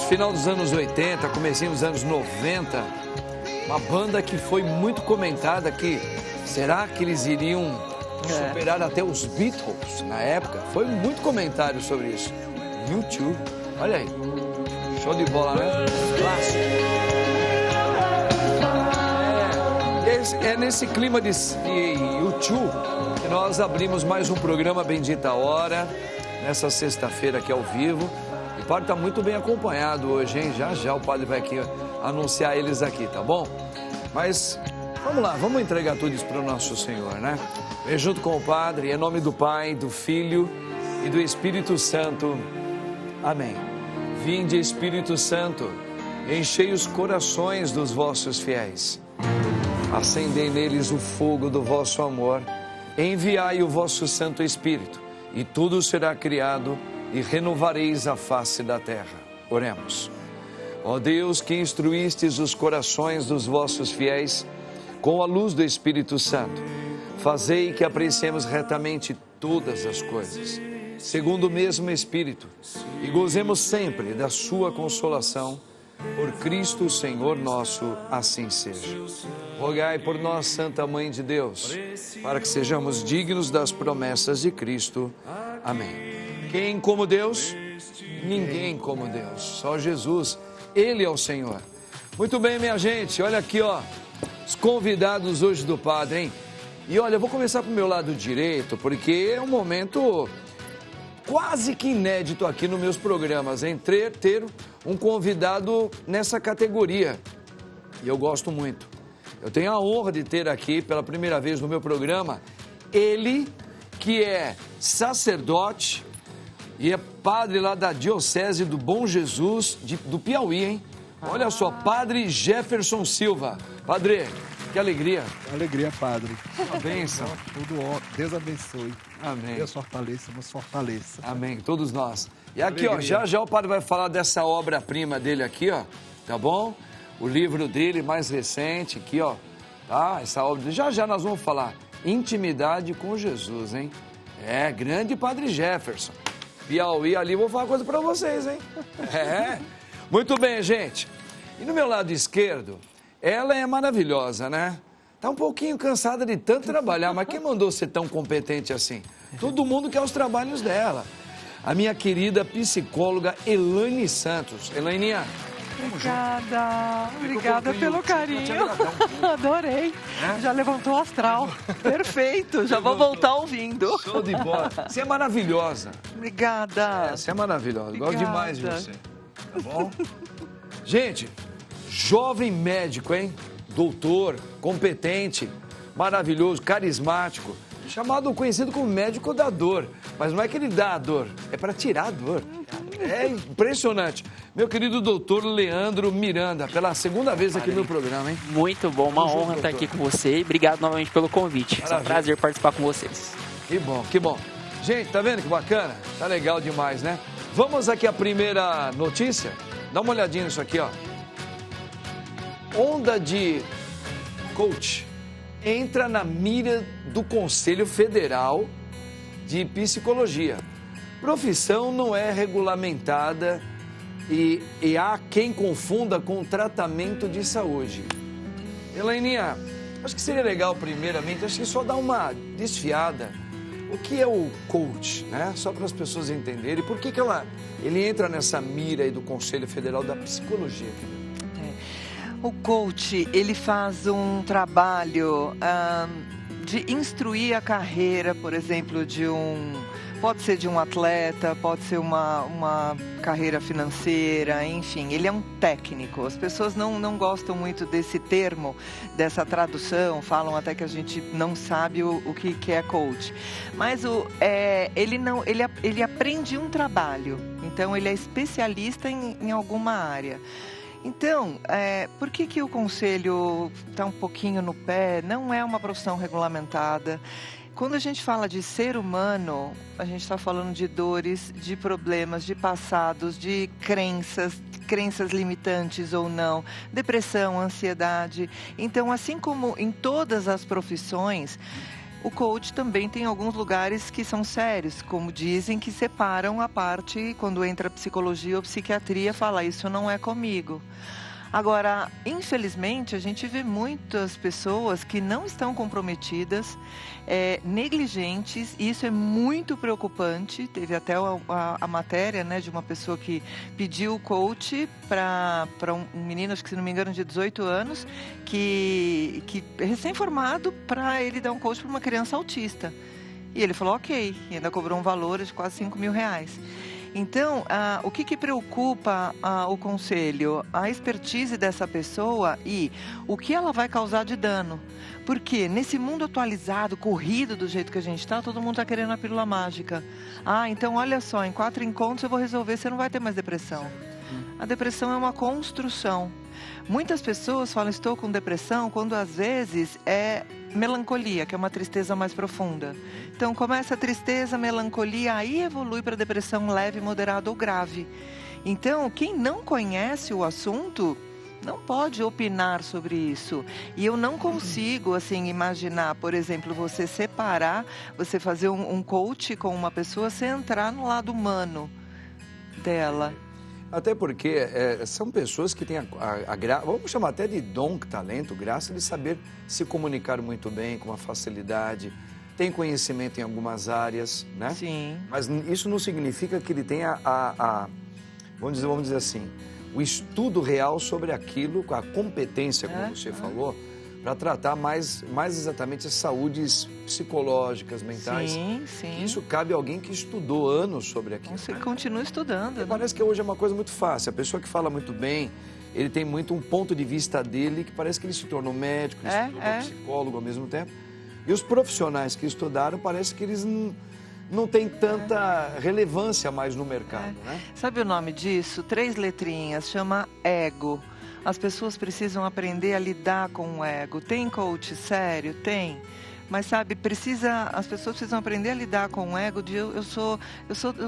final dos anos 80, comecinho dos anos 90, uma banda que foi muito comentada que será que eles iriam superar até os Beatles na época? Foi muito comentário sobre isso. U2, olha aí, show de bola, né? Clássico. É nesse clima de U2 que nós abrimos mais um programa Bendita Hora, nessa sexta-feira aqui ao vivo. E o padre está muito bem acompanhado hoje, hein? Já já o padre vai aqui anunciar eles aqui, tá bom? Mas vamos lá, vamos entregar tudo isso para o nosso Senhor, né? Vem junto com o padre, em nome do Pai, do Filho e do Espírito Santo. Amém. Vinde, Espírito Santo, enchei os corações dos vossos fiéis. Acendei neles o fogo do vosso amor. Enviai o vosso Santo Espírito, e tudo será criado, e renovareis a face da terra. Oremos. Ó Deus, que instruístes os corações dos vossos fiéis com a luz do Espírito Santo, fazei que apreciemos retamente todas as coisas, segundo o mesmo Espírito, e gozemos sempre da sua consolação. Por Cristo Senhor nosso, assim seja. Rogai por nós, Santa Mãe de Deus, para que sejamos dignos das promessas de Cristo. Amém. Quem como Deus? Ninguém como Deus. Só Jesus, Ele é o Senhor. Muito bem, minha gente, olha aqui, ó, os convidados hoje do Padre, hein? E olha, eu vou começar pro meu lado direito, porque é um momento quase que inédito aqui nos meus programas, hein? Ter um convidado nessa categoria. E eu gosto muito. Eu tenho a honra de ter aqui, pela primeira vez no meu programa, ele que é sacerdote e é padre lá da Diocese do Bom Jesus, do Piauí, hein? Olha só, Padre Jefferson Silva. Padre, que alegria. Alegria, Padre. Uma bênção. Tudo, Deus abençoe. Amém. Deus fortaleça, nos fortaleça. Amém, todos nós. E aqui, Alegria. ó, já o Padre vai falar dessa obra-prima dele aqui, ó, tá bom? O livro dele mais recente aqui, ó, tá? Essa obra, já nós vamos falar. Intimidade com Jesus, hein? É, grande Padre Jefferson. Piauí ali, vou falar uma coisa pra vocês, hein? É. Muito bem, gente. E no meu lado esquerdo, ela é maravilhosa, né? Tá um pouquinho cansada de tanto trabalhar, mas quem mandou ser tão competente assim? Todo mundo quer os trabalhos dela. A minha querida psicóloga Elaine Santos. Elaininha, Obrigada pelo carinho. Adorei. É? Já levantou o astral. Perfeito, já vou voltar ouvindo. show de bola. Você é maravilhosa. Obrigada. Você é maravilhosa. Gosto Obrigada. demais de você. Tá bom? Gente, jovem médico, hein? Doutor, competente, maravilhoso, carismático, conhecido como médico da dor. Mas não é que ele dá a dor, é para tirar a dor. É impressionante. Meu querido doutor Leandro Miranda, pela segunda vez aqui no programa, hein? Muito bom, uma honra estar aqui com você e obrigado novamente pelo convite. É um prazer participar com vocês. Que bom, que bom. Gente, tá vendo que bacana? Tá legal demais, né? Vamos aqui à primeira notícia? Dá uma olhadinha nisso aqui, ó. Onda de coach entra na mira do Conselho Federal de Psicologia. Profissão não é regulamentada e há quem confunda com tratamento de saúde. Elaininha, acho que seria legal primeiramente, acho que só dar uma desfiada. O que é o coach, né? Só para as pessoas entenderem. Por que ele entra nessa mira aí do Conselho Federal da Psicologia? O coach, ele faz um trabalho de instruir a carreira, por exemplo, pode ser de um atleta, pode ser uma carreira financeira, enfim, ele é um técnico. As pessoas não gostam muito desse termo, dessa tradução, falam até que a gente não sabe o que é coach. Mas ele aprende um trabalho, então ele é especialista em alguma área. Então, por que o conselho está um pouquinho no pé? Não é uma profissão regulamentada. Quando a gente fala de ser humano, a gente está falando de dores, de problemas, de passados, de crenças limitantes ou não, depressão, ansiedade. Então, assim como em todas as profissões, o coach também tem alguns lugares que são sérios, como dizem, que separam a parte, quando entra psicologia ou psiquiatria, fala, isso não é comigo. Agora, infelizmente, a gente vê muitas pessoas que não estão comprometidas, negligentes, e isso é muito preocupante. Teve até a matéria, né, de uma pessoa que pediu coach para um menino, acho que se não me engano, de 18 anos, que recém-formado, para ele dar um coach para uma criança autista. E ele falou, ok, e ainda cobrou um valor de quase R$5.000. Então, o que preocupa o conselho? A expertise dessa pessoa e o que ela vai causar de dano. Porque nesse mundo atualizado, corrido do jeito que a gente está, todo mundo está querendo a pílula mágica. Então olha só, em 4 encontros eu vou resolver, você não vai ter mais depressão. A depressão é uma construção. Muitas pessoas falam, estou com depressão, quando às vezes é melancolia, que é uma tristeza mais profunda. Então começa a tristeza, melancolia, aí evolui para depressão leve, moderada ou grave. Então, quem não conhece o assunto não pode opinar sobre isso. E eu não consigo, assim, imaginar, por exemplo, você separar, você fazer um coach com uma pessoa, você entrar no lado humano dela. Até porque são pessoas que têm a graça, vamos chamar até de dom, talento, graça de saber se comunicar muito bem, com uma facilidade, tem conhecimento em algumas áreas, né? Sim. Mas isso não significa que ele tenha vamos dizer assim, o estudo real sobre aquilo, a competência, como você falou, para tratar mais exatamente as saúdes psicológicas, mentais. Sim, sim. Isso cabe a alguém que estudou anos sobre aquilo. Você continua estudando. Né? Parece que hoje é uma coisa muito fácil. A pessoa que fala muito bem, ele tem muito um ponto de vista dele que parece que ele se tornou médico, ele se tornou psicólogo ao mesmo tempo. E os profissionais que estudaram, parece que eles não têm tanta relevância mais no mercado, né? Sabe o nome disso? 3 letrinhas, chama ego. As pessoas precisam aprender a lidar com o ego. Tem coach sério? Tem. Mas sabe, as pessoas precisam aprender a lidar com o ego de eu sou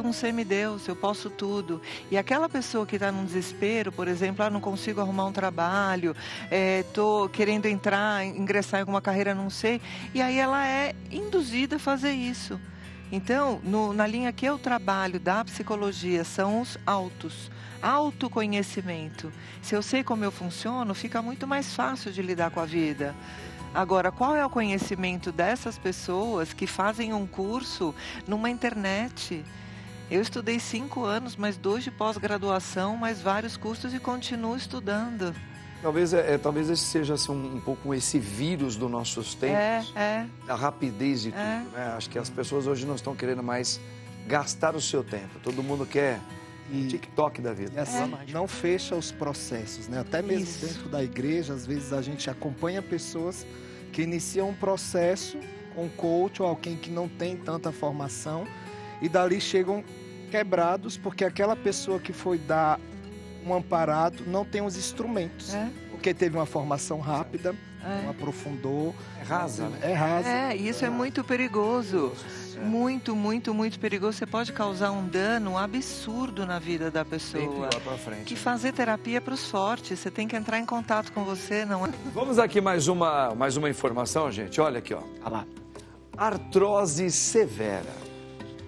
um semideus, eu posso tudo. E aquela pessoa que está num desespero, por exemplo, não consigo arrumar um trabalho, estou querendo ingressar em alguma carreira, não sei. E aí ela é induzida a fazer isso. Então, na linha que eu trabalho da psicologia, são os autoconhecimento. Se eu sei como eu funciono, fica muito mais fácil de lidar com a vida. Agora, qual é o conhecimento dessas pessoas que fazem um curso numa internet? Eu estudei 5 anos, mais 2 de pós-graduação, mais vários cursos e continuo estudando. Talvez esse seja assim, um pouco esse vírus dos nossos tempos, a rapidez de tudo. Né? Acho que as pessoas hoje não estão querendo mais gastar o seu tempo. Todo mundo quer TikTok da vida. E assim, não fecha os processos, né? Até mesmo dentro da igreja, às vezes a gente acompanha pessoas que iniciam um processo com coach ou alguém que não tem tanta formação e dali chegam quebrados porque aquela pessoa que foi dar um amparado não tem os instrumentos, porque teve uma formação rápida, não aprofundou. É rasa, né? É rasa. Isso é muito perigoso. Muito, muito, muito perigoso. Você pode causar um dano absurdo na vida da pessoa. Bem pior pra frente. Que fazer terapia é para os fortes. Você tem que entrar em contato com você, não é? Vamos aqui mais uma informação, gente. Olha aqui, ó. Olha lá. Artrose severa.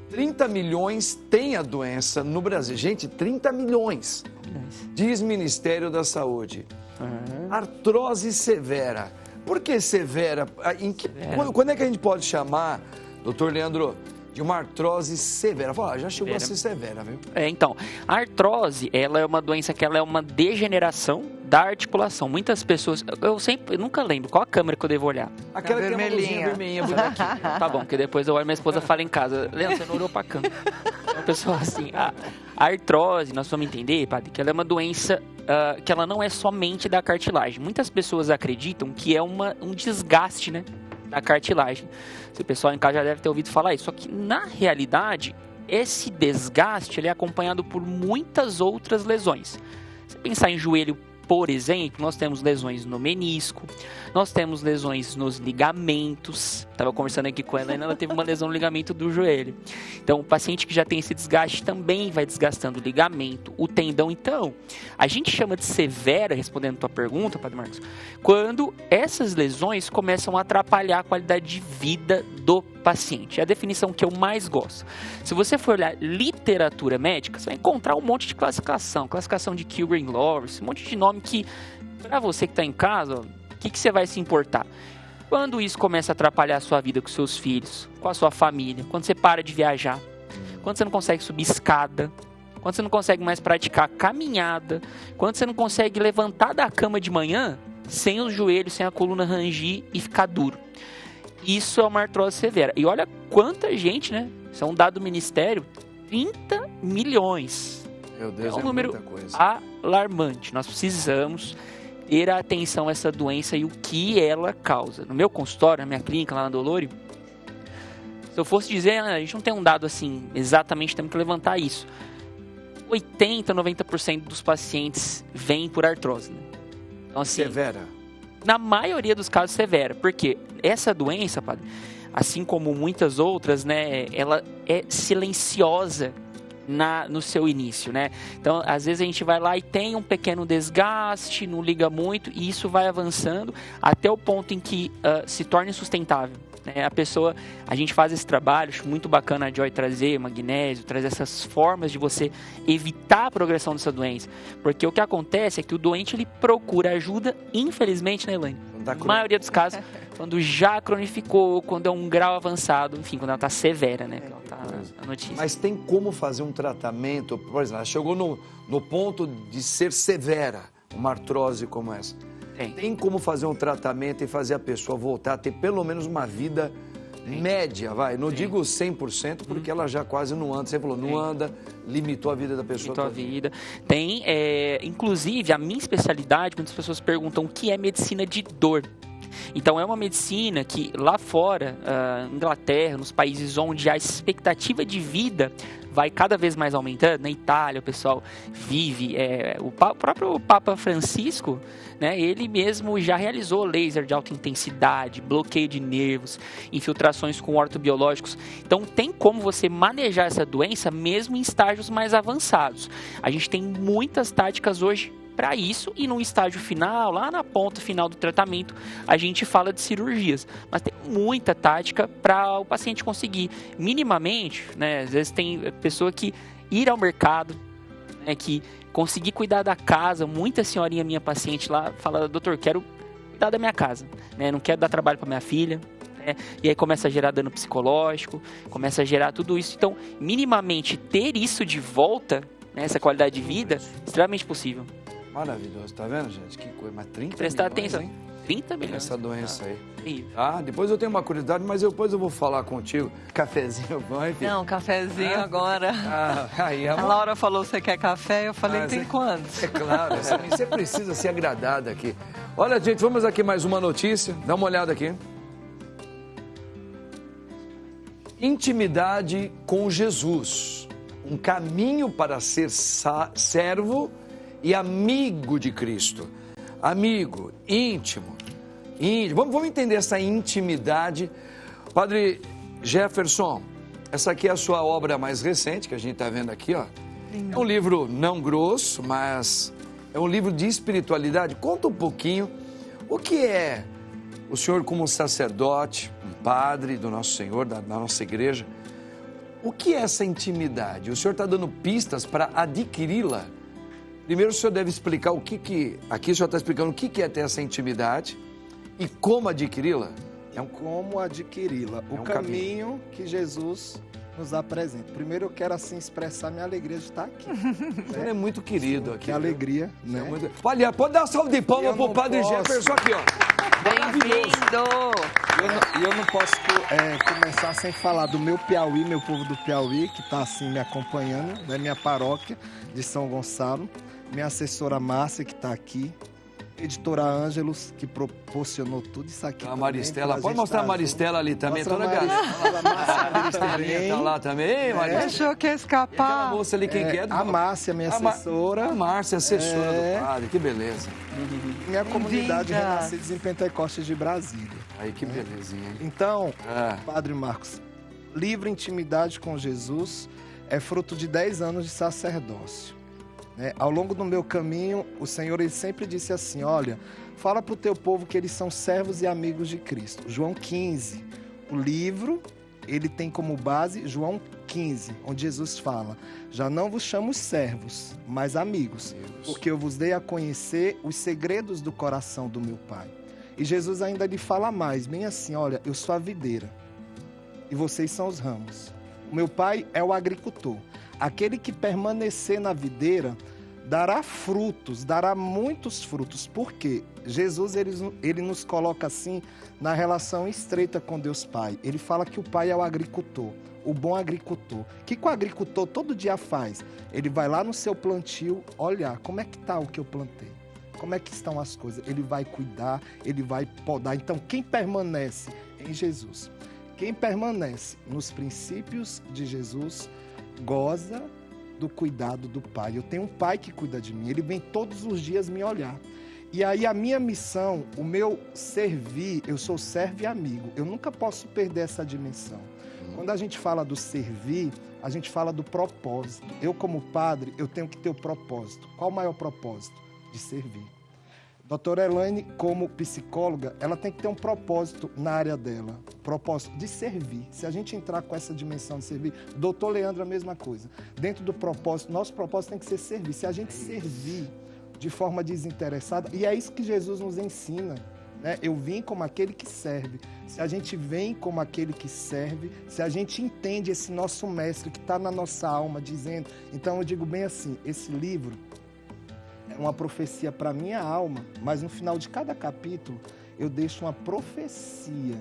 30 milhões tem a doença no Brasil. Gente, 30 milhões. Diz Ministério da Saúde. Artrose severa. Por que severa? Quando é que a gente pode chamar, doutor Leandro, de uma artrose severa? Já chegou a ser severa, viu? Então, a artrose, ela é uma doença que ela é uma degeneração da articulação. Muitas pessoas, eu nunca lembro qual a câmera que eu devo olhar. Aquela que tem uma luzinha vermelhinha bonequinha. Tá bom, porque depois eu olho, minha esposa fala em casa, Leandro, você não olhou pra câmera. Uma pessoa assim, a artrose, nós vamos entender, padre, que ela é uma doença que ela não é somente da cartilagem. Muitas pessoas acreditam que é um desgaste, né, da cartilagem. O pessoal em casa já deve ter ouvido falar isso. Só que, na realidade, esse desgaste ele é acompanhado por muitas outras lesões. Se pensar em joelho, por exemplo, nós temos lesões no menisco, nós temos lesões nos ligamentos. Estava conversando aqui com ela, ela teve uma lesão no ligamento do joelho. Então, o paciente que já tem esse desgaste também vai desgastando o ligamento, o tendão. Então, a gente chama de severa, respondendo a tua pergunta, Padre Marcos, quando essas lesões começam a atrapalhar a qualidade de vida do paciente. É a definição que eu mais gosto. Se você for olhar literatura médica, você vai encontrar um monte de classificação de Kubler-Ross, um monte de nome que, para você que está em casa, o que você vai se importar? Quando isso começa a atrapalhar a sua vida com seus filhos, com a sua família, quando você para de viajar, quando você não consegue subir escada, quando você não consegue mais praticar caminhada, quando você não consegue levantar da cama de manhã sem os joelhos, sem a coluna rangir e ficar duro. Isso é uma artrose severa. E olha quanta gente, né? Isso é um dado do Ministério, 30 milhões. Meu Deus, é um número muita coisa. alarmante. Nós precisamos ter atenção a essa doença e o que ela causa. No meu consultório, na minha clínica lá na Dolore, se eu fosse dizer, a gente não tem um dado assim, exatamente, temos que levantar isso. 80, 90% dos pacientes vêm por artrose. Né? Então, assim, severa? Na maioria dos casos, severa. Porque essa doença, padre, assim como muitas outras, né, ela é silenciosa no seu início, né? Então, às vezes a gente vai lá e tem um pequeno desgaste, não liga muito, e isso vai avançando até o ponto em que se torna insustentável. A gente faz esse trabalho, acho muito bacana a Joy trazer magnésio, trazer essas formas de você evitar a progressão dessa doença, porque o que acontece é que o doente ele procura ajuda, infelizmente, né, Elaine? Na maioria dos casos, quando já cronificou, quando é um grau avançado, enfim, quando ela está severa, né? Ela tá na notícia. Mas tem como fazer um tratamento, por exemplo, ela chegou no ponto de ser severa, uma artrose como essa. Tem como fazer um tratamento e fazer a pessoa voltar a ter pelo menos uma vida média, vai. Não digo 100%, porque ela já quase não anda. Você falou, não anda, limitou a vida da pessoa. Limitou a vida. Tem, inclusive, a minha especialidade, muitas pessoas perguntam o que é medicina de dor. Então, é uma medicina que lá fora, Inglaterra, nos países onde a expectativa de vida vai cada vez mais aumentando, na Itália o pessoal vive, o próprio Papa Francisco, né, ele mesmo já realizou laser de alta intensidade, bloqueio de nervos, infiltrações com ortobiológicos. Então tem como você manejar essa doença mesmo em estágios mais avançados. A gente tem muitas táticas hoje para isso, e no estágio final, lá na ponta final do tratamento, a gente fala de cirurgias. Mas tem muita tática para o paciente conseguir minimamente, né? Às vezes tem pessoa que ir ao mercado, né, que conseguir cuidar da casa. Muita senhorinha minha paciente lá fala, doutor, quero cuidar da minha casa, né? Não quero dar trabalho para minha filha. E aí começa a gerar dano psicológico, começa a gerar tudo isso. Então, minimamente ter isso de volta, né, essa qualidade de vida, é extremamente possível. Maravilhoso, tá vendo, gente? Que coisa, mas 30 prestar milhões, atenção. Hein? 30 milhões. Essa doença aí. Ah, depois eu tenho uma curiosidade, mas depois eu vou falar contigo. Cafezinho bom, enfim. Não, cafezinho agora. Aí, a Laura falou, você quer café? Eu falei, tem quantos? É claro, você precisa ser agradada aqui. Olha, gente, vamos aqui mais uma notícia. Dá uma olhada aqui. Intimidade com Jesus. Um caminho para ser servo e amigo de Cristo. Amigo, íntimo. Vamos entender essa intimidade. Padre Jefferson, essa aqui é a sua obra mais recente, que a gente está vendo aqui, ó. É um livro não grosso, mas é um livro de espiritualidade. Conta um pouquinho o que é o senhor como sacerdote, um padre do nosso Senhor, da nossa igreja. O que é essa intimidade? O senhor está dando pistas para adquiri-la. Primeiro, o senhor deve explicar aqui o senhor está explicando o que é ter essa intimidade e como adquiri-la. Como adquiri-la. O caminho que Jesus nos apresenta. Primeiro, eu quero assim expressar minha alegria de estar aqui. Ele é muito querido aqui. Que alegria, né? Muito... Pode dar uma salva de palmas para o Padre Jefferson aqui, ó. Bem-vindo! E eu não posso começar sem falar do meu Piauí, meu povo do Piauí, que está assim me acompanhando, né? Minha paróquia de São Gonçalo, minha assessora Márcia, que está aqui, editora Ângelos, que proporcionou tudo isso aqui. A Maristela, pode mostrar a Maristela ali também, toda a galera. A Maristelinha tá lá também, Maristela. Achou que ia escapar. Aquela moça ali, quem que é? A Márcia, minha assessora. A Márcia, assessora do padre, que beleza. Minha comunidade Renascidos em Pentecostes de Brasília. Aí, que belezinha, hein? Então, Padre Marcos, livro Intimidade com Jesus é fruto de 10 anos de sacerdócio. Ao longo do meu caminho, o Senhor ele sempre disse assim, olha, fala para o teu povo que eles são servos e amigos de Cristo. João 15, O livro, ele tem como base João 15, onde Jesus fala: já não vos chamo servos, mas amigos, porque eu vos dei a conhecer os segredos do coração do meu Pai. E Jesus ainda lhe fala mais, bem assim: olha, eu sou a videira e vocês são os ramos. O meu Pai é o agricultor. Aquele que permanecer na videira dará frutos, dará muitos frutos. Por quê? Jesus, ele nos coloca assim na relação estreita com Deus Pai. Ele fala que o Pai é o agricultor, o bom agricultor. O que o agricultor todo dia faz? Ele vai lá no seu plantio olhar como é que está o que eu plantei. Como é que estão as coisas? Ele vai cuidar, ele vai podar. Então, quem permanece em Jesus, quem permanece nos princípios de Jesus, goza do cuidado do Pai. Eu tenho um Pai que cuida de mim, ele vem todos os dias me olhar. E aí a minha missão, o meu servir, eu sou servo e amigo. Eu nunca posso perder essa dimensão. Quando a gente fala do servir, a gente fala do propósito. Eu, como padre, eu tenho que ter o propósito. Qual o maior propósito? De servir. Doutora Elaine, como psicóloga, ela tem que ter um propósito na área dela. Propósito de servir. Se a gente entrar com essa dimensão de servir, doutor Leandro, a mesma coisa. Dentro do propósito, nosso propósito tem que ser servir. Se a gente servir de forma desinteressada, e é isso que Jesus nos ensina, né? Eu vim como aquele que serve. Se a gente vem como aquele que serve, se a gente entende esse nosso mestre que está na nossa alma, dizendo... Então eu digo bem assim, esse livro é uma profecia para a minha alma, mas no final de cada capítulo eu deixo uma profecia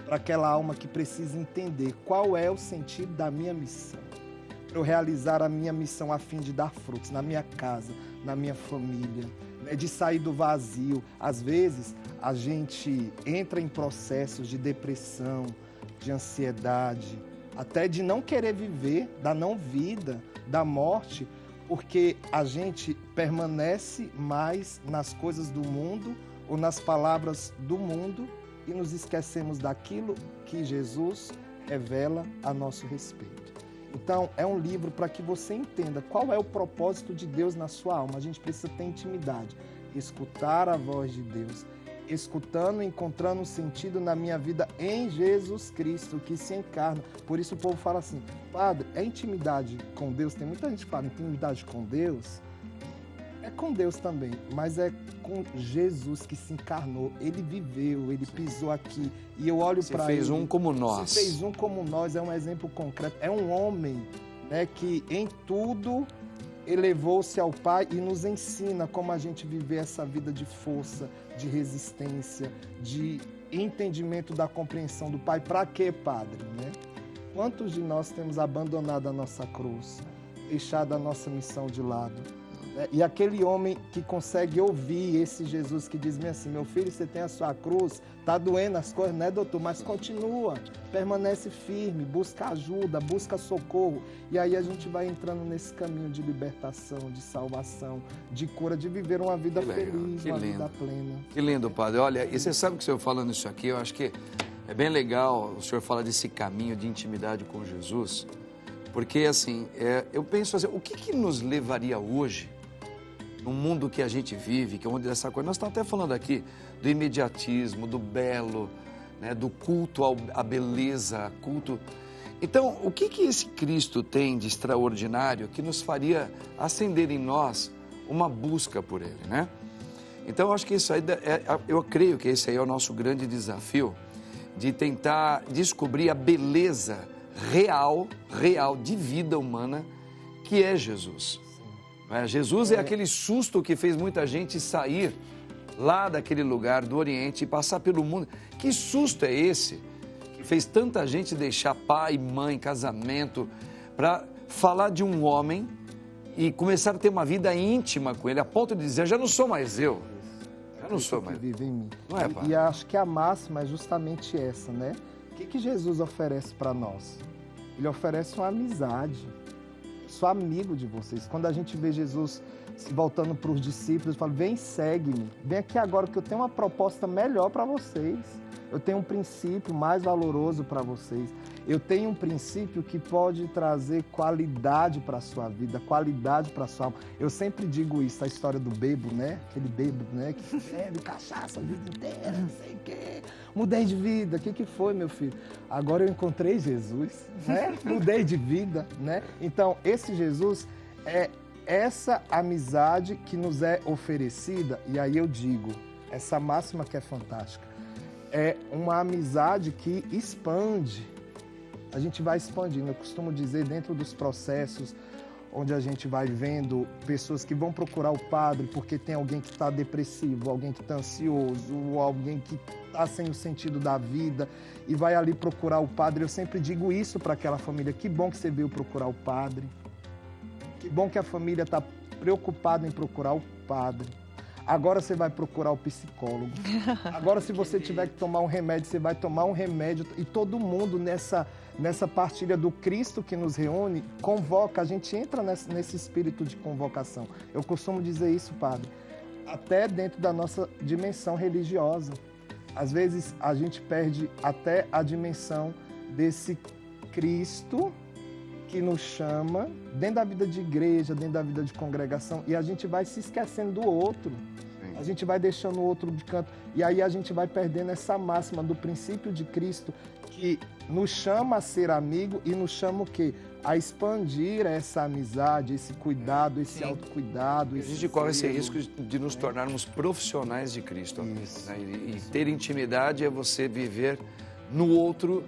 para aquela alma que precisa entender qual é o sentido da minha missão. Para eu realizar a minha missão a fim de dar frutos na minha casa, na minha família, né, de sair do vazio. Às vezes a gente entra em processos de depressão, de ansiedade, até de não querer viver, da não vida, da morte, porque a gente permanece mais nas coisas do mundo ou nas palavras do mundo e nos esquecemos daquilo que Jesus revela a nosso respeito. Então, é um livro para que você entenda qual é o propósito de Deus na sua alma. A gente precisa ter intimidade, escutar a voz de Deus, escutando, encontrando um sentido na minha vida em Jesus Cristo, que se encarna. Por isso o povo fala assim: padre, é intimidade com Deus? Tem muita gente que fala intimidade com Deus. É com Deus também, mas é com Jesus que se encarnou. Ele viveu, ele pisou aqui. E eu olho para ele. Você fez um como nós. Você fez um como nós, é um exemplo concreto. É um homem, né, que em tudo elevou-se ao Pai e nos ensina como a gente viver essa vida de força, de resistência, de entendimento da compreensão do Pai. Para quê, Padre? Né? Quantos de nós temos abandonado a nossa cruz, deixado a nossa missão de lado? E aquele homem que consegue ouvir esse Jesus que diz assim: meu filho, você tem a sua cruz, tá doendo as coisas, né, doutor? Mas continua, permanece firme, busca ajuda, busca socorro. E aí a gente vai entrando nesse caminho de libertação, de salvação, de cura, de viver uma vida feliz, uma vida plena. Que lindo, padre. Olha, e você sabe que o senhor falando isso aqui, eu acho que é bem legal o senhor falar desse caminho de intimidade com Jesus, porque assim, eu penso assim, o que nos levaria hoje, no mundo que a gente vive, que é onde essa coisa... Nós estamos até falando aqui do imediatismo, do belo, né, do culto à beleza, culto... Então, o que esse Cristo tem de extraordinário que nos faria acender em nós uma busca por Ele, né? Então, eu acho que isso aí, eu creio que esse aí é o nosso grande desafio, de tentar descobrir a beleza real de vida humana, que é Jesus. Jesus é aquele susto que fez muita gente sair lá daquele lugar do Oriente e passar pelo mundo. Que susto é esse que fez tanta gente deixar pai, mãe, casamento, para falar de um homem e começar a ter uma vida íntima com ele, a ponto de dizer: já não sou mais eu. Já não sou mais. Vive em mim. Não é, pai? E acho que a máxima é justamente essa, né? O que Jesus oferece para nós? Ele oferece uma amizade. Sou amigo de vocês. Quando a gente vê Jesus se voltando para os discípulos, fala: vem, segue-me. Vem aqui agora que eu tenho uma proposta melhor para vocês. Eu tenho um princípio mais valoroso para vocês. Eu tenho um princípio que pode trazer qualidade para a sua vida, qualidade para a sua alma. Eu sempre digo isso, a história do bêbado, né? Aquele bêbado, né? Que bebe cachaça a vida inteira, não sei o quê. Mudei de vida. O que foi, meu filho? Agora eu encontrei Jesus, né? Mudei de vida, né? Então, esse Jesus é essa amizade que nos é oferecida. E aí eu digo, essa máxima que é fantástica, é uma amizade que expande. A gente vai expandindo. Eu costumo dizer, dentro dos processos, onde a gente vai vendo pessoas que vão procurar o padre porque tem alguém que está depressivo, alguém que está ansioso, ou alguém que está sem o sentido da vida e vai ali procurar o padre. Eu sempre digo isso para aquela família. Que bom que você veio procurar o padre. Que bom que a família está preocupada em procurar o padre. Agora você vai procurar o psicólogo. Agora, se você tiver que tomar um remédio, você vai tomar um remédio. E todo mundo nessa partilha do Cristo que nos reúne, convoca, a gente entra nesse espírito de convocação. Eu costumo dizer isso, padre, até dentro da nossa dimensão religiosa. Às vezes a gente perde até a dimensão desse Cristo que nos chama dentro da vida de igreja, dentro da vida de congregação, e a gente vai se esquecendo do outro. Sim. A gente vai deixando o outro de canto, e aí a gente vai perdendo essa máxima do princípio de Cristo, que nos chama a ser amigo e nos chama o quê? A expandir essa amizade, esse cuidado, esse Sim. autocuidado. A gente corre esse risco de nos tornarmos profissionais de Cristo. Isso. Né? E ter intimidade é você viver no outro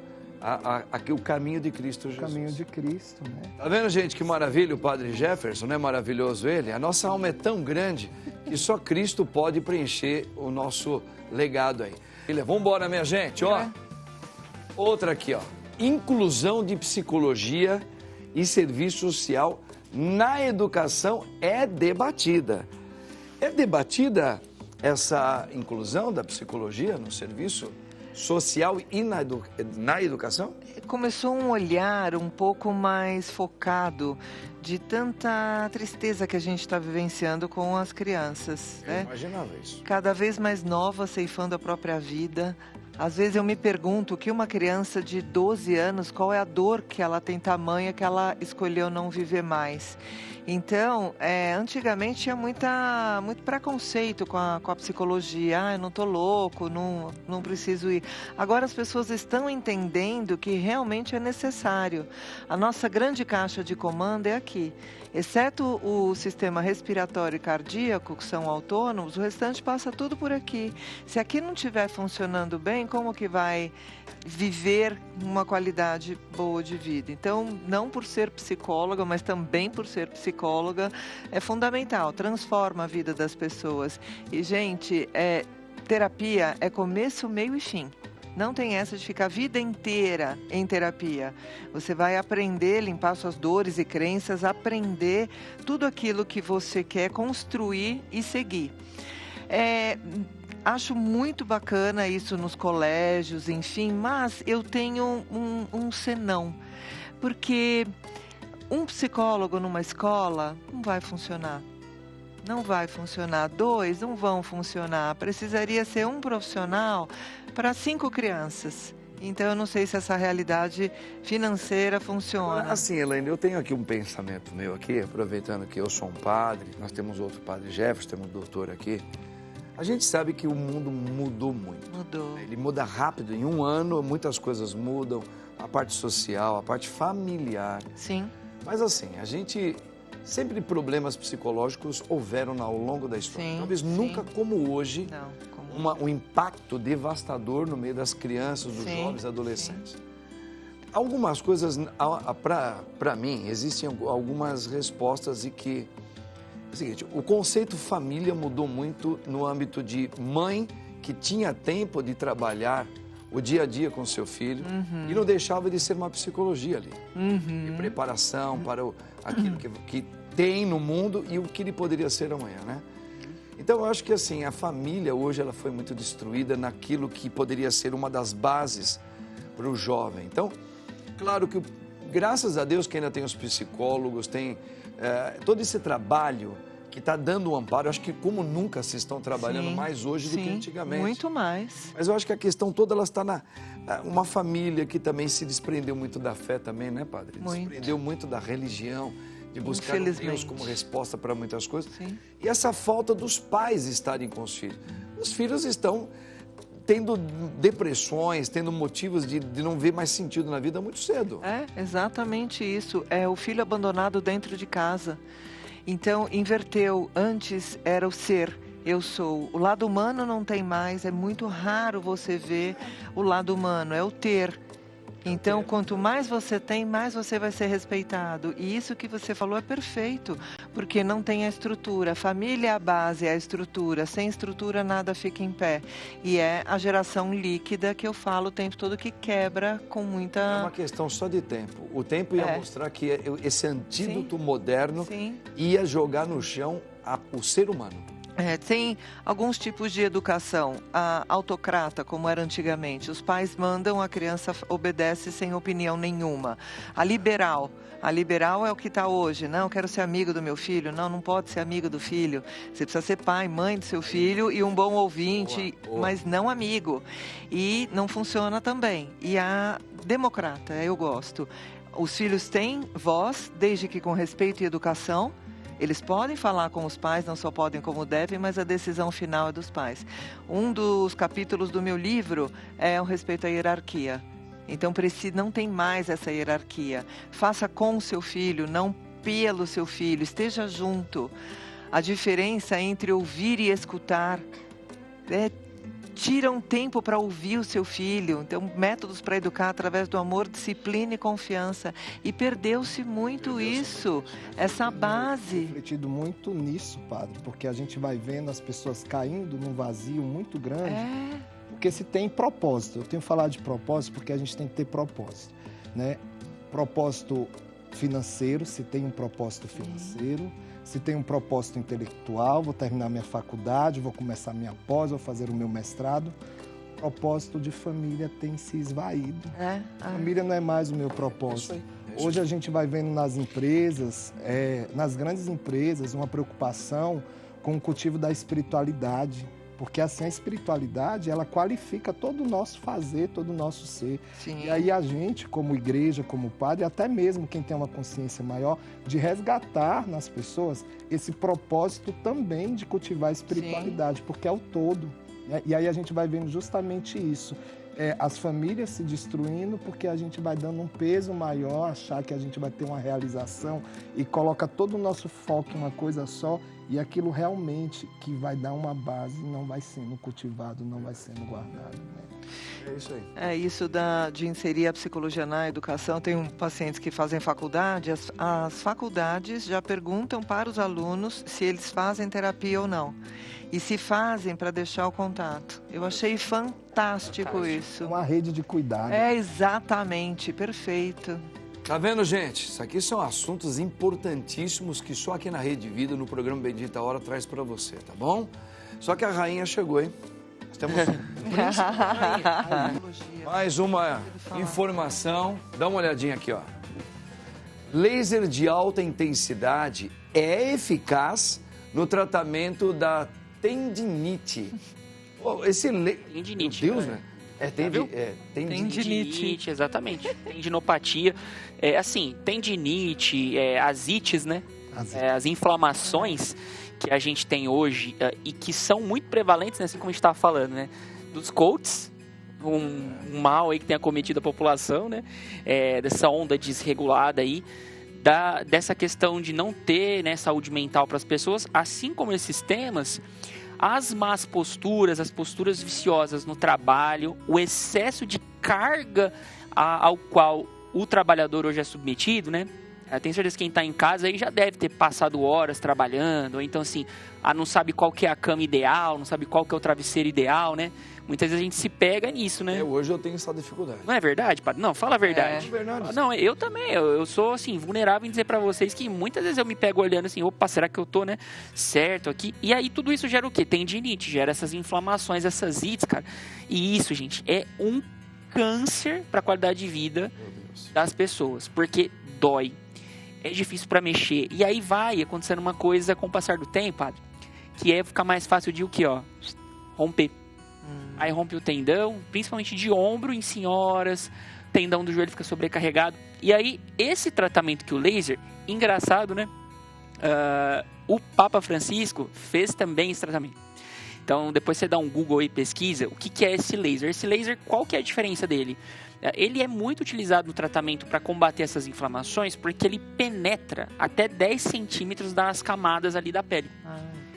aqui o caminho de Cristo Jesus. O caminho de Cristo, né? Tá vendo, gente, que maravilha o Padre Jefferson, não é maravilhoso ele? A nossa alma é tão grande que só Cristo pode preencher o nosso legado aí. Vamos embora, minha gente, ó. Outra aqui, ó. Inclusão de psicologia e serviço social na educação é debatida. É debatida essa inclusão da psicologia no serviço social e na educação? Começou um olhar um pouco mais focado de tanta tristeza que a gente está vivenciando com as crianças. Eu imaginava isso. Cada vez mais novas, ceifando a própria vida. Às vezes eu me pergunto que uma criança de 12 anos, qual é a dor que ela tem tamanha que ela escolheu não viver mais. Então, antigamente tinha muito preconceito com a psicologia. Eu não estou louco, não preciso ir. Agora as pessoas estão entendendo que realmente é necessário. A nossa grande caixa de comando é aqui. Exceto o sistema respiratório e cardíaco, que são autônomos, o restante passa tudo por aqui. Se aqui não estiver funcionando bem, como que vai viver uma qualidade boa de vida? Então, não por ser psicóloga, mas também por ser psicóloga, é fundamental, transforma a vida das pessoas. E, gente, terapia é começo, meio e fim. Não tem essa de ficar a vida inteira em terapia. Você vai aprender, limpar suas dores e crenças, aprender tudo aquilo que você quer construir e seguir. Acho muito bacana isso nos colégios, enfim, mas eu tenho um senão. Porque um psicólogo numa escola não vai funcionar. Não vai funcionar. 2 não vão funcionar. Precisaria ser um profissional para 5 crianças. Então, eu não sei se essa realidade financeira funciona. Assim, Elaine, eu tenho aqui um pensamento meu aqui, aproveitando que eu sou um padre, nós temos outro padre Jefferson, temos um doutor aqui. A gente sabe que o mundo mudou muito. Mudou. Ele muda rápido. Em um ano, muitas coisas mudam. A parte social, a parte familiar. Sim. Mas assim, a gente... Sempre problemas psicológicos houveram ao longo da história. Sim, talvez nunca como hoje, um impacto devastador no meio das crianças, dos jovens, adolescentes. Sim. Algumas coisas, para mim, existem algumas respostas e que... É o seguinte, o conceito família mudou muito no âmbito de mãe que tinha tempo de trabalhar o dia a dia com seu filho e não deixava de ser uma psicologia ali. De preparação para aquilo que tem no mundo e o que ele poderia ser amanhã, né? Então, eu acho que assim, a família hoje ela foi muito destruída naquilo que poderia ser uma das bases para o jovem. Então, claro que, graças a Deus, que ainda tem os psicólogos, tem todo esse trabalho que está dando um amparo. Eu acho que como nunca se estão trabalhando mais hoje do que antigamente. Muito mais. Mas eu acho que a questão toda ela está na uma família que também se desprendeu muito da fé também, né, padre? Desprendeu muito da religião, de buscar Deus como resposta para muitas coisas. Sim. E essa falta dos pais estarem com os filhos. Os filhos estão tendo depressões, tendo motivos de não ver mais sentido na vida muito cedo. É exatamente isso. É o filho abandonado dentro de casa. Então, inverteu. Antes era o ser, eu sou. O lado humano não tem mais, é muito raro você ver o lado humano, é o ter. Então, quanto mais você tem, mais você vai ser respeitado. E isso que você falou é perfeito, porque não tem a estrutura. A família é a base, é a estrutura. Sem estrutura, nada fica em pé. E é a geração líquida que eu falo o tempo todo que quebra com muita... É uma questão só de tempo. O tempo ia mostrar que esse antídoto moderno ia jogar no chão o ser humano. Tem alguns tipos de educação. A autocrata, como era antigamente. Os pais mandam, a criança obedece sem opinião nenhuma. A liberal é o que está hoje. Não, eu quero ser amigo do meu filho. Não, não pode ser amigo do filho. Você precisa ser pai, mãe do seu filho e um bom ouvinte, mas não amigo. E não funciona também. E a democrata, eu gosto. Os filhos têm voz, desde que com respeito e educação. Eles podem falar com os pais, não só podem como devem, mas a decisão final é dos pais. Um dos capítulos do meu livro é o respeito à hierarquia. Então, não tem mais essa hierarquia. Faça com o seu filho, não pelo seu filho. Esteja junto. A diferença entre ouvir e escutar tira um tempo para ouvir o seu filho. Então, métodos para educar através do amor, disciplina e confiança. E perdeu-se muito isso, essa base. Eu tenho refletido muito nisso, padre, porque a gente vai vendo as pessoas caindo num vazio muito grande. Porque se tem propósito. Eu tenho falado de propósito porque a gente tem que ter propósito, né? Propósito financeiro, se tem um propósito financeiro. Se tem um propósito intelectual, vou terminar minha faculdade, vou começar minha pós, vou fazer o meu mestrado. O propósito de família tem se esvaído. Família não é mais o meu propósito. Hoje a gente vai vendo nas empresas, nas grandes empresas, uma preocupação com o cultivo da espiritualidade. Porque assim, a espiritualidade, ela qualifica todo o nosso fazer, todo o nosso ser. E aí a gente, como igreja, como padre, até mesmo quem tem uma consciência maior, de resgatar nas pessoas esse propósito também de cultivar a espiritualidade, porque é o todo. Né? E aí a gente vai vendo justamente isso. As famílias se destruindo porque a gente vai dando um peso maior, achar que a gente vai ter uma realização e coloca todo o nosso foco em uma coisa só e aquilo realmente que vai dar uma base não vai sendo cultivado, não vai sendo guardado. Né? É isso aí. É isso de inserir a psicologia na educação. Tem pacientes que fazem faculdade, as faculdades já perguntam para os alunos se eles fazem terapia ou não. E se fazem para deixar o contato. Eu achei fantástico isso. Uma rede de cuidado. Exatamente, perfeito. Tá vendo, gente? Isso aqui são assuntos importantíssimos que só aqui na Rede Vida, no programa Bendita Hora, traz para você, tá bom? Só que a rainha chegou, hein? Nós temos mais uma informação. Dá uma olhadinha aqui, ó. Laser de alta intensidade é eficaz no tratamento da tendinite. Tendinite. Meu Deus, né? Tendinite, exatamente. Tendinopatia. Tendinite, asites, né? As inflamações que a gente tem hoje e que são muito prevalentes, né, assim como a gente estava falando, né? Dos coaches, um mal aí que tem acometido a população, né? Dessa onda desregulada aí. Dessa questão de não ter, né, saúde mental para as pessoas, assim como esses temas, as más posturas, as posturas viciosas no trabalho, o excesso de carga ao qual o trabalhador hoje é submetido, né? Eu tenho certeza que quem está em casa aí já deve ter passado horas trabalhando, ou então assim, não sabe qual que é a cama ideal, não sabe qual que é o travesseiro ideal, né? Muitas vezes a gente se pega nisso, né? Hoje eu tenho essa dificuldade. Não é verdade, padre? Não, fala a verdade. É verdade. Não, eu também, eu sou assim, vulnerável em dizer pra vocês que muitas vezes eu me pego olhando assim, opa, será que eu tô, né, certo aqui? E aí tudo isso gera o quê? Tendinite, gera essas inflamações, essas ites, cara. E isso, gente, é um câncer pra qualidade de vida das pessoas, porque dói. é difícil para mexer. E aí vai acontecendo uma coisa com o passar do tempo, padre, que é ficar mais fácil de o quê, ó? Romper. Aí rompe o tendão, principalmente de ombro em senhoras, tendão do joelho fica sobrecarregado. E aí, esse tratamento que o laser, engraçado, né? O Papa Francisco fez também esse tratamento. Então, depois você dá um Google e pesquisa, o que é esse laser? Esse laser, qual que é a diferença dele? Ele é muito utilizado no tratamento para combater essas inflamações, porque ele penetra até 10 centímetros das camadas ali da pele.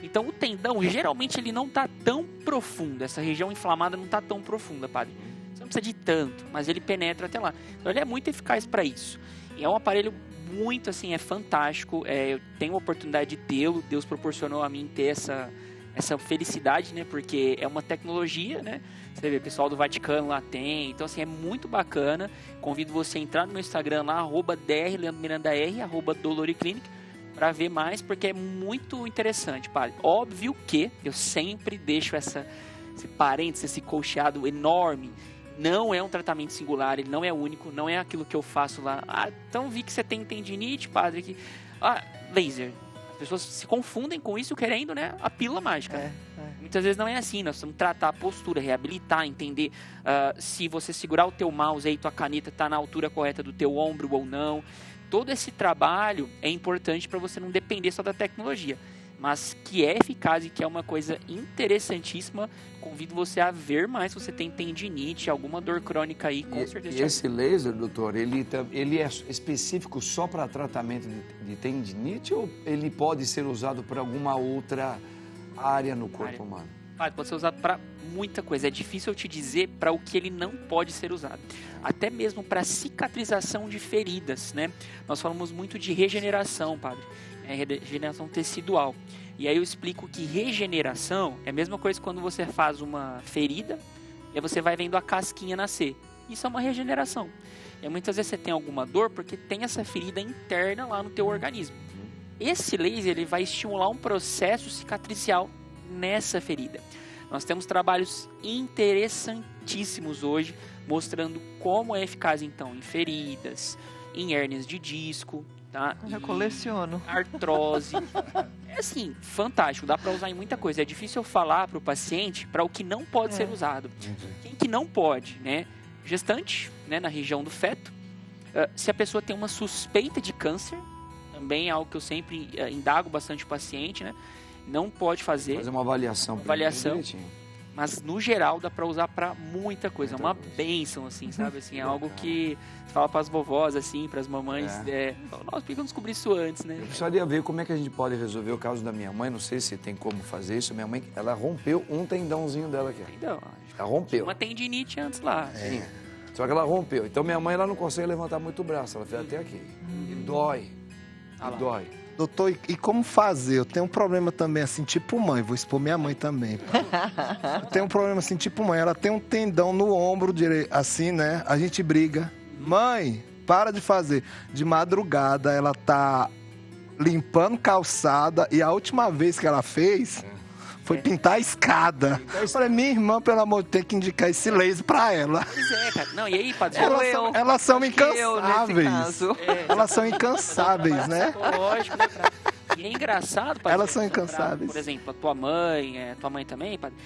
Então, o tendão, geralmente, ele não está tão profundo. Essa região inflamada não está tão profunda, padre. Você não precisa de tanto, mas ele penetra até lá. Então, ele é muito eficaz para isso. E é um aparelho muito, assim, é fantástico. Eu tenho a oportunidade de tê-lo. Deus proporcionou a mim ter essa felicidade, né? Porque é uma tecnologia, né? Você vê, o pessoal do Vaticano lá tem. Então, assim, é muito bacana. Convido você a entrar no meu Instagram lá, @drleandromirandar, @doloriclinic, para ver mais, porque é muito interessante, padre. Óbvio que eu sempre deixo esse parênteses, esse colcheado enorme. Não é um tratamento singular, ele não é único, não é aquilo que eu faço lá. Então vi que você tem tendinite, padre, laser. As pessoas se confundem com isso, querendo, né, a pílula mágica. Muitas vezes não é assim, nós precisamos tratar a postura, reabilitar, entender se você segurar o teu mouse aí, tua caneta está na altura correta do teu ombro ou não. Todo esse trabalho é importante para você não depender só da tecnologia, mas que é eficaz e que é uma coisa interessantíssima. Convido você a ver mais se você tem tendinite, alguma dor crônica aí, com certeza. E esse laser, doutor, ele é específico só para tratamento de tendinite ou ele pode ser usado para alguma outra área no corpo humano? Pode ser usado para muita coisa. É difícil eu te dizer para o que ele não pode ser usado. Até mesmo para cicatrização de feridas, né? Nós falamos muito de regeneração, padre. Regeneração tecidual. E aí eu explico que regeneração é a mesma coisa que quando você faz uma ferida e aí você vai vendo a casquinha nascer. Isso é uma regeneração. E muitas vezes você tem alguma dor porque tem essa ferida interna lá no teu organismo. Esse laser ele vai estimular um processo cicatricial nessa ferida. Nós temos trabalhos interessantíssimos hoje mostrando como é eficaz então em feridas, em hérnias de disco, tá? Eu coleciono. Artrose. É assim, fantástico, dá para usar em muita coisa. É difícil eu falar para o paciente para o que não pode ser usado. Quem que não pode, né? Gestante, né, na região do feto. Se a pessoa tem uma suspeita de câncer, também é algo que eu sempre indago bastante o paciente, né? Não pode fazer uma avaliação. Mas no geral dá para usar para muita coisa. É uma bênção, assim, sabe? Assim, é algo que você fala para as vovós, assim, para as mamães. Nossa, por que eu não descobri isso antes, né? Eu precisaria ver como é que a gente pode resolver o caso da minha mãe. Não sei se tem como fazer isso. Minha mãe, ela rompeu um tendãozinho dela aqui. Então, ela rompeu. Uma tendinite antes lá. Sim. Só que ela rompeu. Então minha mãe ela não consegue levantar muito o braço. Ela fez até aqui. E dói. Dói. Doutor, e como fazer? Eu tenho um problema também, assim, tipo mãe. Vou expor minha mãe também. Eu tenho um problema, assim, tipo mãe. Ela tem um tendão no ombro direito, assim, né? A gente briga. Mãe, para de fazer. De madrugada, ela tá limpando calçada. E a última vez que ela fez foi pintar a escada. Eu falei, minha irmã, pelo amor de Deus, tem que indicar esse laser pra ela. Pois é, cara. Não, e aí, padre? Elas são incansáveis. Elas são incansáveis, né? Lógico, né? E é engraçado, padre. Elas são incansáveis. Por exemplo, a tua mãe também, padre.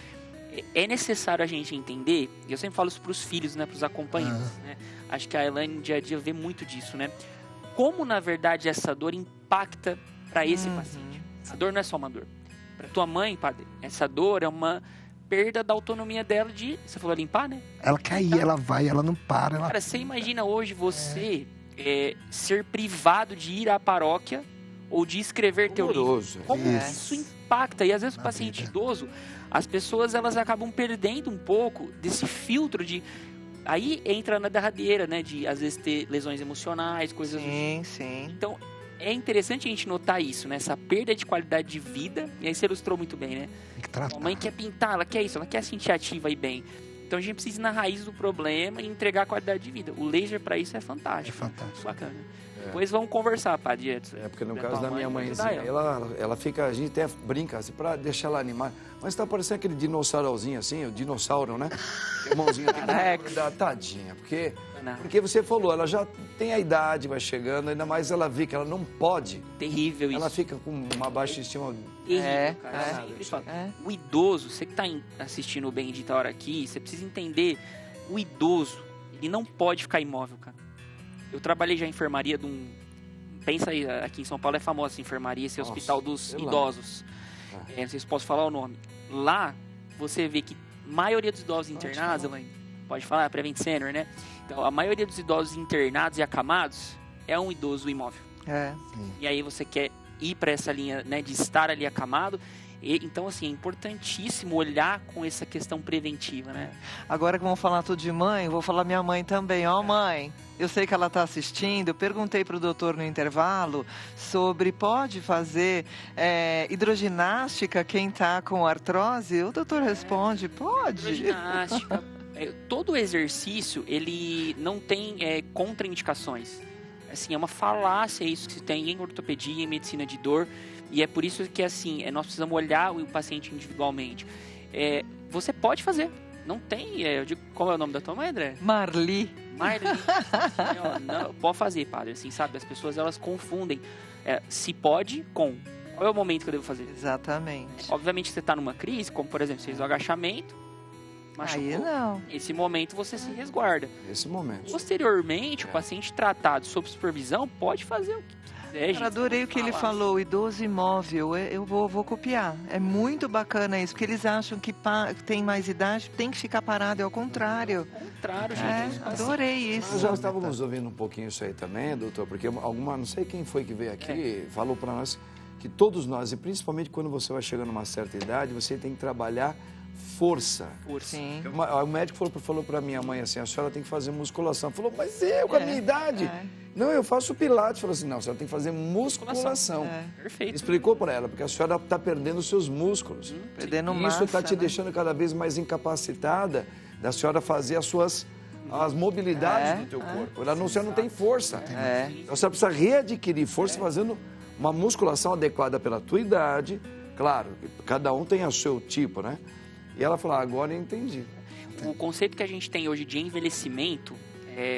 É necessário a gente entender, e eu sempre falo isso pros filhos, né? Pros acompanhantes, né? Acho que a Elaine, dia a dia, vê muito disso, né? Como, na verdade, essa dor impacta para esse paciente. A dor não é só uma dor. Para tua mãe, padre, essa dor é uma perda da autonomia dela de... Você falou limpar, né? Ela quer ir, ela vai, ela não para. Cara, você imagina hoje você ser privado de ir à paróquia ou de escrever teu livro. Como isso impacta? E às vezes o paciente idoso, as pessoas elas acabam perdendo um pouco desse filtro de... Aí entra na derradeira, né? De às vezes ter lesões emocionais, coisas assim. Sim. Então... É interessante a gente notar isso, né? Essa perda de qualidade de vida. E aí você ilustrou muito bem, né? Tem que tratar. A mãe quer pintar, ela quer isso, ela quer se sentir ativa e bem. Então a gente precisa ir na raiz do problema e entregar a qualidade de vida. O laser para isso é fantástico. É fantástico. Bacana. Depois vamos conversar, padre Edson. Porque no caso da minha mãezinha, ela fica, a gente até brinca assim, pra deixar ela animada. Mas tá parecendo aquele dinossaurozinho assim, o dinossauro, né? Mãozinha aqui. Tadinha, porque Não. Porque você falou, ela já tem a idade, vai chegando, ainda mais ela vê que ela não pode. Terrível isso. Ela fica com uma baixa estima. Terrível, cara. Eu sempre falo, o idoso, você que está assistindo o Bendita Hora aqui, você precisa entender, o idoso, ele não pode ficar imóvel, cara. Eu trabalhei já em enfermaria de um... Pensa aí, aqui em São Paulo é famosa essa enfermaria, esse hospital dos idosos. Não sei se posso falar o nome. Lá, você vê que a maioria dos idosos internados, Elaine, pode falar, Prevent Senior, né? Então, a maioria dos idosos internados e acamados é um idoso imóvel. E aí você quer ir para essa linha, né, de estar ali acamado. Então, assim, é importantíssimo olhar com essa questão preventiva, né? Agora que vamos falar tudo de mãe, vou falar minha mãe também. Ó, mãe, eu sei que ela está assistindo. Eu perguntei para o doutor no intervalo sobre pode fazer hidroginástica quem está com artrose? O doutor responde, pode. Hidroginástica. Todo exercício, ele não tem contraindicações. Assim, é uma falácia isso que se tem em ortopedia, em medicina de dor. E é por isso que, assim, nós precisamos olhar o paciente individualmente. Você pode fazer. Não tem... eu digo, qual é o nome da tua mãe, André? Marli. Não, pode fazer, padre. Assim, sabe? As pessoas, elas confundem se pode com... Qual é o momento que eu devo fazer? Exatamente. Obviamente, você está numa crise, como, por exemplo, você fez o agachamento, machucou. Aí não. Esse momento, você se resguarda. Esse momento. Posteriormente, o paciente tratado sob supervisão pode fazer o que... Cara, adorei o que ele falou, idoso imóvel, eu vou copiar. É muito bacana isso, porque eles acham que tem mais idade, tem que ficar parado, é ao contrário. É o contrário, gente. Adorei isso. Nós já estávamos ouvindo um pouquinho isso aí também, doutor, porque não sei quem foi que veio aqui, falou para nós que todos nós, e principalmente quando você vai chegando a uma certa idade, você tem que trabalhar força. Sim. O médico falou para minha mãe assim, a senhora tem que fazer musculação. Falou, mas eu com a minha idade... Não, eu faço pilates. Falou assim, não, a senhora tem que fazer musculação. Perfeito. Explicou para ela, porque a senhora está perdendo os seus músculos. Perdendo e massa, isso está te deixando cada vez mais incapacitada da senhora fazer as mobilidades do teu corpo. A senhora não tem força. Então, você precisa readquirir força fazendo uma musculação adequada pela tua idade. Claro, cada um tem o seu tipo, né? E ela falou, agora eu entendi. O conceito que a gente tem hoje de envelhecimento...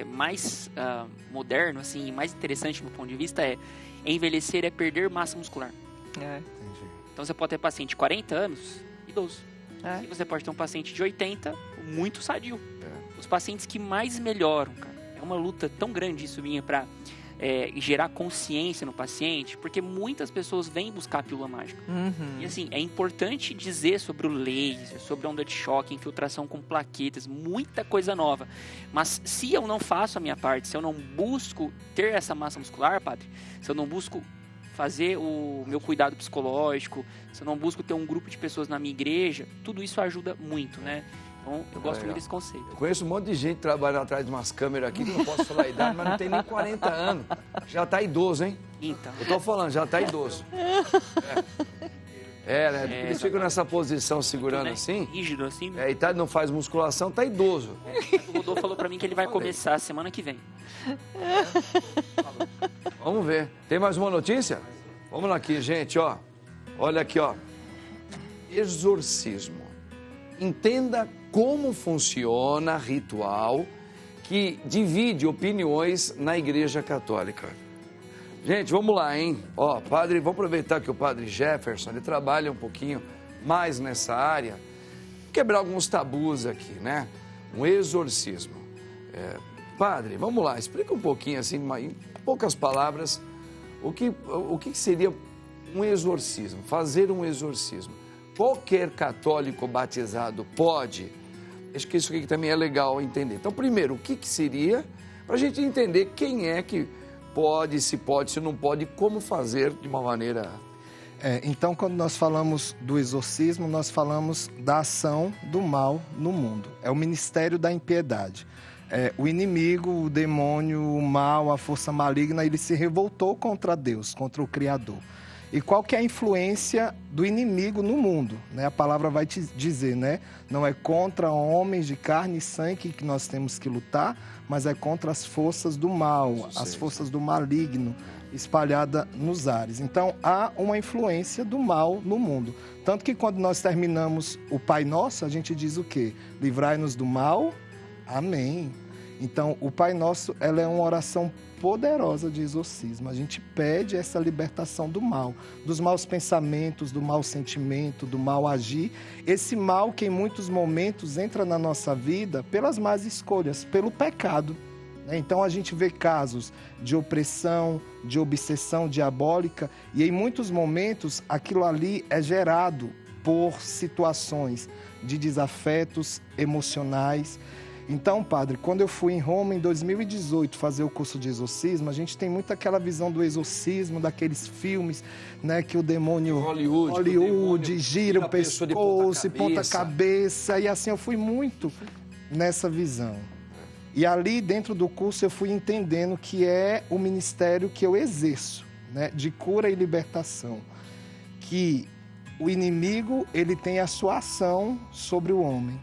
mais moderno, assim, mais interessante do meu ponto de vista envelhecer é perder massa muscular. Então você pode ter paciente de 40 anos, idoso. E você pode ter um paciente de 80, muito sadio. Os pacientes que mais melhoram, cara, é uma luta tão grande isso minha para gerar consciência no paciente, porque muitas pessoas vêm buscar a pílula mágica. E assim, é importante dizer sobre o laser, sobre a onda de choque, infiltração com plaquetas, muita coisa nova. Mas se eu não faço a minha parte, se eu não busco ter essa massa muscular, padre, se eu não busco fazer o meu cuidado psicológico, se eu não busco ter um grupo de pessoas na minha igreja, tudo isso ajuda muito, né? Então, eu gosto muito desse conceito. Eu conheço um monte de gente trabalhando atrás de umas câmeras aqui, que não posso falar a idade, mas não tem nem 40 anos. Já tá idoso, hein? Então. Eu tô falando, já tá idoso. Né? Eles ficam nessa posição segurando assim. Rígido assim. E não faz musculação, tá idoso. O Rodolfo falou pra mim que ele vai começar semana que vem. Vamos ver. Tem mais uma notícia? Vamos lá aqui, gente, ó. Olha aqui, ó. Exorcismo. Entenda como funciona ritual que divide opiniões na Igreja Católica. Gente, vamos lá, hein? Ó, padre, vamos aproveitar que o padre Jefferson, ele trabalha um pouquinho mais nessa área, quebrar alguns tabus aqui, né? Um exorcismo. Padre, vamos lá, explica um pouquinho, assim, em poucas palavras, o que seria um exorcismo, fazer um exorcismo. Qualquer católico batizado pode? Acho que isso aqui também é legal entender. Então, primeiro, o que seria, para a gente entender quem é que pode, se não pode, como fazer de uma maneira... Então, quando nós falamos do exorcismo, nós falamos da ação do mal no mundo. É o ministério da impiedade. O inimigo, o demônio, o mal, a força maligna, ele se revoltou contra Deus, contra o Criador. E qual que é a influência do inimigo no mundo? Né? A palavra vai te dizer, né? Não é contra homens de carne e sangue que nós temos que lutar, mas é contra as forças do mal, as forças do maligno espalhada nos ares. Então, há uma influência do mal no mundo. Tanto que quando nós terminamos o Pai Nosso, a gente diz o quê? Livrai-nos do mal. Amém. Então, o Pai Nosso, ela é uma oração poderosa de exorcismo. A gente pede essa libertação do mal, dos maus pensamentos, do mau sentimento, do mau agir. Esse mal que em muitos momentos entra na nossa vida pelas más escolhas, pelo pecado. Então a gente vê casos de opressão, de obsessão diabólica e em muitos momentos aquilo ali é gerado por situações de desafetos emocionais. Então, padre, quando eu fui em Roma em 2018 fazer o curso de exorcismo, a gente tem muito aquela visão do exorcismo, daqueles filmes, né, que o demônio Hollywood gira o pescoço e ponta cabeça. E assim, eu fui muito nessa visão. E ali, dentro do curso, eu fui entendendo que é o ministério que eu exerço, né, de cura e libertação. Que o inimigo, ele tem a sua ação sobre o homem.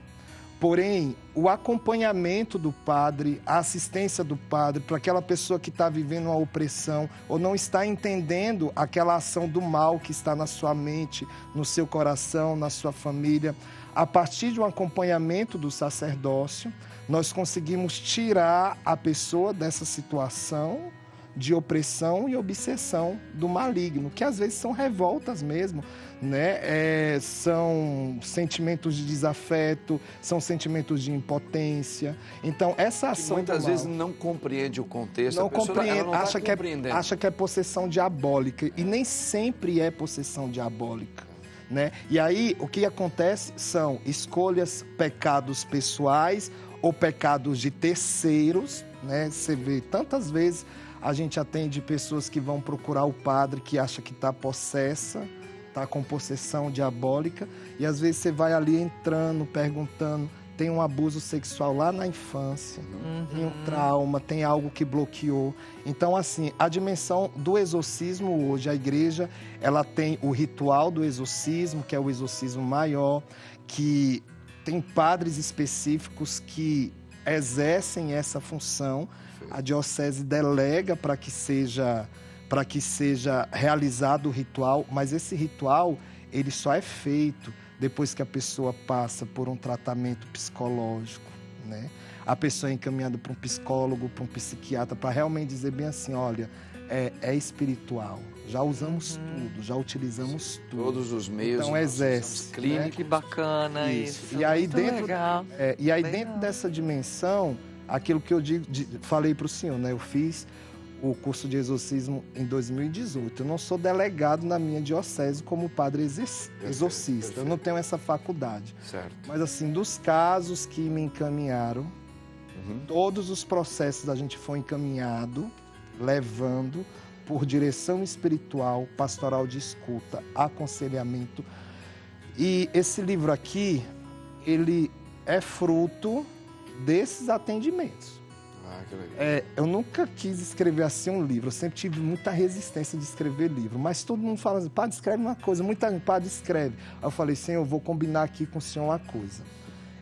Porém, o acompanhamento do padre, a assistência do padre para aquela pessoa que está vivendo uma opressão ou não está entendendo aquela ação do mal que está na sua mente, no seu coração, na sua família, a partir de um acompanhamento do sacerdócio, nós conseguimos tirar a pessoa dessa situação de opressão e obsessão do maligno, que às vezes são revoltas mesmo, né? São sentimentos de desafeto, são sentimentos de impotência. Então, essa ação que muitas vezes não compreende o contexto, não a pessoa compreende, não acha que é possessão diabólica, e nem sempre é possessão diabólica, né? E aí, o que acontece são escolhas, pecados pessoais ou pecados de terceiros, né? Você vê tantas vezes a gente atende pessoas que vão procurar o padre que acha que está possessa, está com possessão diabólica, e às vezes você vai ali entrando, perguntando, tem um abuso sexual lá na infância, tem um trauma, tem algo que bloqueou. Então, assim, a dimensão do exorcismo hoje, a igreja, ela tem o ritual do exorcismo, que é o exorcismo maior, que tem padres específicos que exercem essa função. A diocese delega para que seja realizado o ritual, mas esse ritual, ele só é feito depois que a pessoa passa por um tratamento psicológico, né? A pessoa é encaminhada para um psicólogo, para um psiquiatra, para realmente dizer bem assim, olha, é espiritual. Já usamos tudo, já utilizamos tudo. Todos os meios. Então exerce. Né? Que bacana isso. E aí, legal. Dentro dessa dimensão, aquilo que eu falei para o senhor, né? Eu fiz o curso de exorcismo em 2018. Eu não sou delegado na minha diocese como padre exorcista. Perfeito. Eu não tenho essa faculdade. Certo. Mas assim, dos casos que me encaminharam, todos os processos a gente foi encaminhado, levando por direção espiritual, pastoral de escuta, aconselhamento. E esse livro aqui, ele é fruto desses atendimentos. Que legal. Eu nunca quis escrever assim um livro, eu sempre tive muita resistência de escrever livro, mas todo mundo fala assim, padre, escreve uma coisa, padre, escreve. Aí eu falei, Senhor, eu vou combinar aqui com o Senhor uma coisa.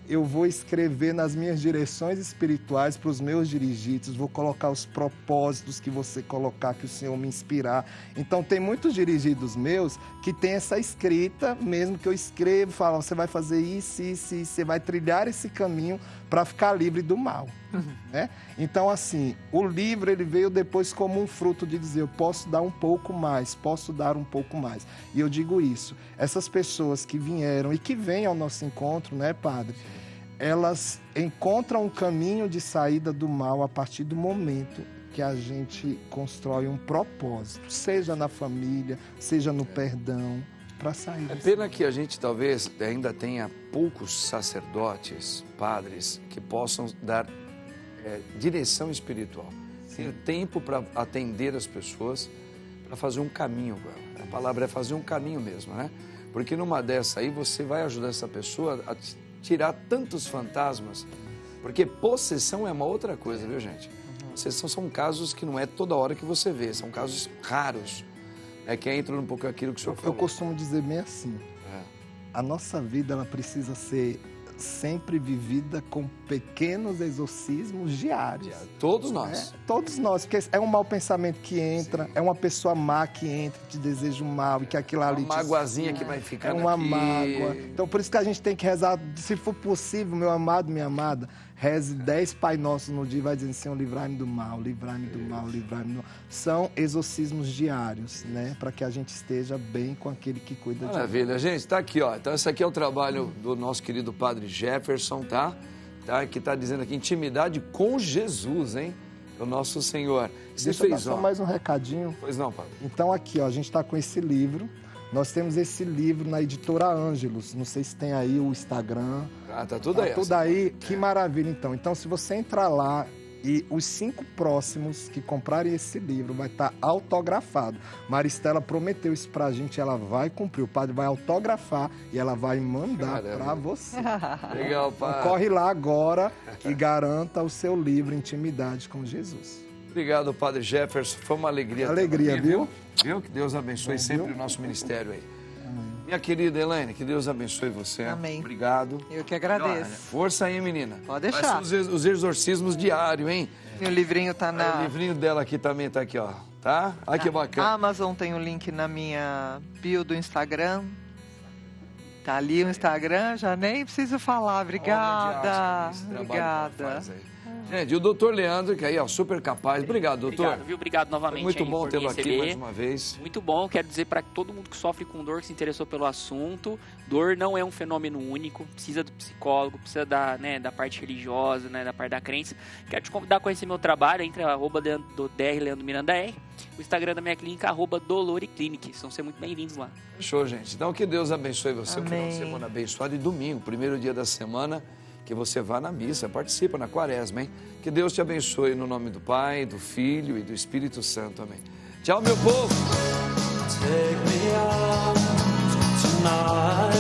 Eu vou escrever nas minhas direções espirituais para os meus dirigidos, vou colocar os propósitos que você colocar, que o Senhor me inspirar. Então, tem muitos dirigidos meus que tem essa escrita, mesmo que eu escrevo, falam, você vai fazer isso, você vai trilhar esse caminho para ficar livre do mal. Né? Então, assim, o livro ele veio depois como um fruto de dizer, eu posso dar um pouco mais, posso dar um pouco mais. E eu digo isso, essas pessoas que vieram e que vêm ao nosso encontro, né, padre? Elas encontram um caminho de saída do mal a partir do momento que a gente constrói um propósito, seja na família, seja no perdão, para sair. É pena que a gente talvez ainda tenha poucos sacerdotes, padres, que possam dar direção espiritual. Ter tempo para atender as pessoas, para fazer um caminho com ela. A palavra é fazer um caminho mesmo, né? Porque numa dessa aí você vai ajudar essa pessoa a tirar tantos fantasmas, porque possessão é uma outra coisa, viu, gente? Possessão são casos que não é toda hora que você vê, são casos raros, que entra um pouco aquilo que o senhor falou. Eu costumo dizer bem assim, a nossa vida ela precisa ser sempre vivida com pequenos exorcismos diários. Todos nós. Todos nós, porque é um mau pensamento que entra, é uma pessoa má que entra, que te deseja o mal e que aquilo ali... Uma magoazinha que vai ficar uma mágoa. Então, por isso que a gente tem que rezar, se for possível, meu amado, minha amada, reze 10 Pai Nossos no dia e vai dizendo, Senhor, livrai-me do mal, livrai-me do mal, livrai-me do mal. São exorcismos diários, né? Para que a gente esteja bem com aquele que cuida de nós. Maravilha, gente, tá aqui, ó. Então, esse aqui é o trabalho do nosso querido Padre Jefferson, tá? Que tá dizendo aqui, intimidade com Jesus, hein? O nosso Senhor. Você Deixa eu dar fez, só ó. mais um recadinho. Pois não, Padre. Então aqui, ó, a gente está com esse livro. Nós temos esse livro na editora Ângelos. Não sei se tem aí o Instagram. Ah, tá tudo aí. Tá tudo aí. Que maravilha, então. Então, se você entrar lá e os 5 próximos que comprarem esse livro vai estar autografado. Maristela prometeu isso pra gente, ela vai cumprir. O padre vai autografar e ela vai mandar pra você. Legal, Então, Padre. corre lá agora e garanta o seu livro Intimidade com Jesus. Obrigado, Padre Jefferson. Foi uma alegria. Alegria, tê-lo aqui, viu? Viu? Que Deus abençoe Bom, sempre viu? o nosso ministério aí. Minha querida Elaine, que Deus abençoe você. Amém. Obrigado. Eu que Olha, agradeço. força aí, menina. Pode deixar. Vai ser os exorcismos diários, hein? Meu livrinho tá O na livrinho dela aqui também tá aqui, ó. Tá? Olha que bacana. Amazon, tem o link na minha bio do Instagram. Tá ali o Instagram, já nem preciso falar. Obrigada. Esse trabalho que ela Obrigada. faz aí. Gente, e o doutor Leandro, que aí, ó, super capaz. Obrigado, doutor. Obrigado, viu? Obrigado novamente. Foi muito aí bom por tê-lo me aqui receber. mais uma vez. Muito bom, quero dizer para todo mundo que sofre com dor, que se interessou pelo assunto, dor não é um fenômeno único, precisa do psicólogo, precisa da parte religiosa, né, da parte da crença. Quero te convidar a conhecer meu trabalho, entre @Dr. Leandro Miranda R, o Instagram da minha clínica, @Doloriclinic, vão ser muito bem-vindos lá. Fechou, gente. Então, que Deus abençoe você. Um final de Amém. semana abençoado. E domingo, primeiro dia da semana, que você vá na missa, participa na quaresma, hein? Que Deus te abençoe no nome do Pai, do Filho e do Espírito Santo. Amém. Tchau, meu povo. Take me out tonight.